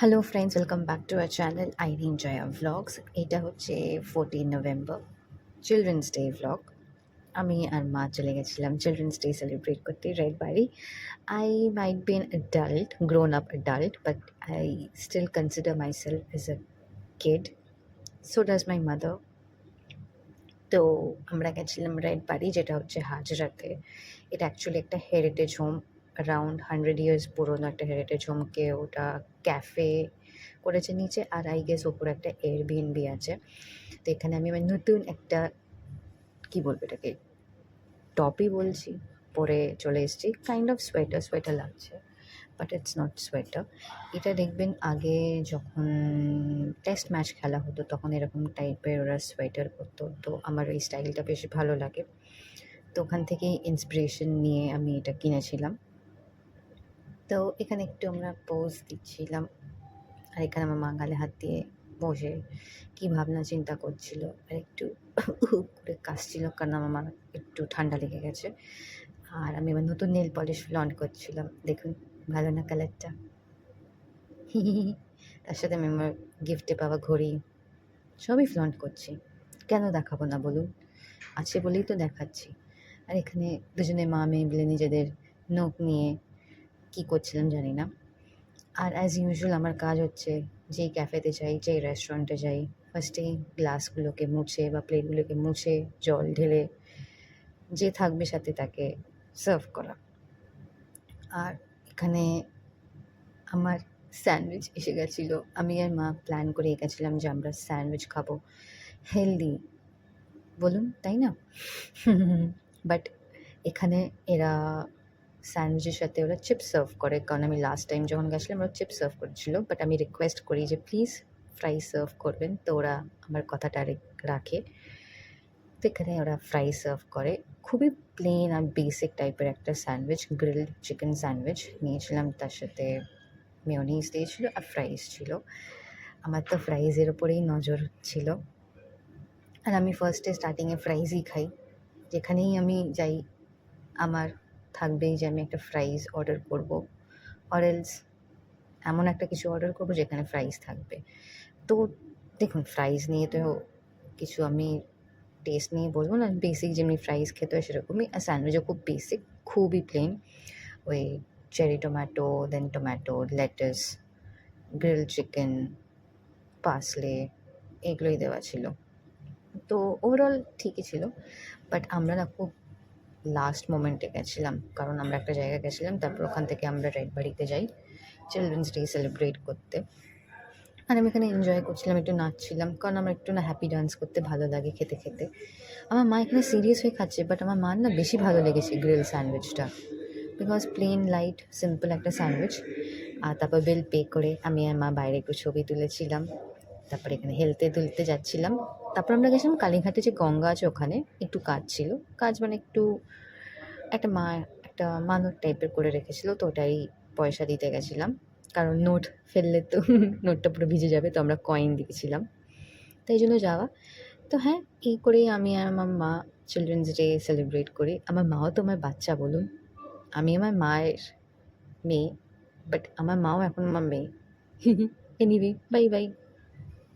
Hello friends, welcome back to our channel Irene Joya vlogs. এটা হচ্ছে 14 November, children's day vlog. আমি আর মা চলে গেছিলাম চিলড্রেন্স ডে সেলিব্রেট করতে রেড বাড়ি। I might be an adult, grown up adult, but I still consider myself as a kid. So does my mother. তো আমরা গেছিলাম রেড বাড়ি, যেটা হচ্ছে হাজরাতে। এটা অ্যাকচুয়ালি একটা হেরিটেজ হোম, অ্যারাউন্ড 100 years পুরোনো একটা হেরিটেজ হোমকে ওটা ক্যাফে করেছে নিচে, আর আই গেস ওপরে একটা এয়ারবিএনবি আছে। তো এখানে আমি আমার নতুন একটা, কী বলবো এটাকে, টপই বলছি, পরে চলে এসেছি। কাইন্ড অফ সোয়েটার সোয়েটার লাগছে, বাট ইটস নট সোয়েটার। এটা দেখবেন আগে যখন টেস্ট ম্যাচ খেলা হতো তখন এরকম টাইপের ওরা সোয়েটার পরতো, তো আমার এই স্টাইলটা বেশ ভালো লাগে। তো ওখান থেকেই ইন্সপিরেশন নিয়ে আমি এটা কিনেছিলাম। তো এখানে একটু আমরা পোজ দিচ্ছিলাম, আর এখানে আমার মা গালে হাত দিয়ে বসে কী ভাবনা চিন্তা করছিল, আর একটু করে কাশছিল, কারণ আমার মা একটু ঠান্ডা লেগে গেছে। আর আমি আমার নতুন নেল পলিশ ফ্লন্ট করছিলাম, দেখুন ভালো না কালারটা। তার সাথে আমি আমার গিফটে পাওয়া ঘড়ি সবই ফ্লন্ট করছি। কেন দেখাবো না বলুন, আছে বলেই তো দেখাচ্ছি। আর এখানে দুজনে মা মেয়ে মিলে নিজেদের নখ নিয়ে কী করছিলাম জানি না। আর অ্যাজ ইউজুয়াল আমার কাজ হচ্ছে, যেই ক্যাফেতে যাই, যেই রেস্টুরেন্টে যাই, ফার্স্টেই গ্লাসগুলোকে মুছে বা প্লেটগুলোকে মুছে জল ঢেলে যে থাকবে সাথে তাকে সার্ভ করা। আর এখানে আমার স্যান্ডউইচ এসে গেছিলো। আমি আর মা প্ল্যান করে গেছিলাম যে আমরা স্যান্ডউইচ খাবো, হেলদি বলুন, তাই না? বাট এখানে এরা স্যান্ডউইচের সাথে ওরা চিপস সার্ভ করে, কারণ আমি লাস্ট টাইম যখন গেছিলাম ওরা চিপস সার্ভ করেছিল, বাট আমি রিকোয়েস্ট করি যে প্লিজ ফ্রাই সার্ভ করবেন, তো ওরা আমার কথাটা রাখে। তো এখানে ওরা ফ্রাই সার্ভ করে। খুবই প্লেন আর বেসিক টাইপের একটা স্যান্ডউইচ, গ্রিলড চিকেন স্যান্ডউইচ নিয়েছিলাম, তার সাথে মেয়োনিজ দিয়েছিল আর ফ্রাইস ছিল। আমার তো ফ্রাইজের ওপরেই নজর ছিল, আর আমি ফার্স্টে স্টার্টিংয়ে ফ্রাইজই খাই। যেখানেই আমি যাই আমার থাকবেই যে আমি একটা ফ্রাইজ অর্ডার করব, অর এলস এমন একটা কিছু অর্ডার করব যেখানে ফ্রাইজ থাকবে। তো দেখুন, ফ্রাইজ নিয়ে তো কিছু আমি টেস্ট নিয়ে বলবো না, বেসিক যেমনি ফ্রাইজ খেতে হয় সেরকমই। আর স্যান্ডউইচও খুব বেসিক, খুবই প্লেন, ওই cherry tomato, then tomato, lettuce, grilled chicken, parsley, এগুলোই দেওয়া ছিল। তো ওভারঅল ঠিকই ছিল, বাট আমরা না খুব লাস্ট মোমেন্টে গেছিলাম, কারণ আমরা একটা জায়গায় গেছিলাম, তারপর ওখান থেকে আমরা রেড বাড়িতে যাই চিলড্রেন্স ডে সেলিব্রেট করতে। আর আমি এখানে এনজয় করছিলাম, একটু নাচছিলাম, কারণ আমার একটু না হ্যাপি ডান্স করতে ভালো লাগে খেতে খেতে। আমার মা এখানে সিরিয়াস হয়ে খাচ্ছে, বাট আমার মার না বেশি ভালো লেগেছে গ্রিল স্যান্ডউইচটা, বিকজ প্লেন লাইট সিম্পল একটা স্যান্ডউইচ। আর তারপর বিল পে করে আমি আর মা বাইরে একটু ছবি তুলেছিলাম, তারপরে এখানে হেলতে দুলতে যাচ্ছিলাম। তারপর আমরা গেছিলাম কালীঘাটে, যে গঙ্গা আছে ওখানে একটু কাজ ছিল, কাজ মানে একটু একটা মা একটা মানত টাইপের করে রেখেছিল, তো ওটাই পয়সা দিতে গেছিলাম, কারণ নোট ফেললে তো নোটটা পুরো ভিজে যাবে, তো আমরা কয়েন দিয়েছিলাম, তাই জন্য যাওয়া। তো হ্যাঁ, এই করেই আমি আর আমার মা চিলড্রেন্স ডে সেলিব্রেট করি। আমার মাও তো আমার বাচ্চা বলুন, আমি আমার মায়ের মেয়ে, বাট আমার মাও এখন আমার মেয়ে। Anyway, bye bye.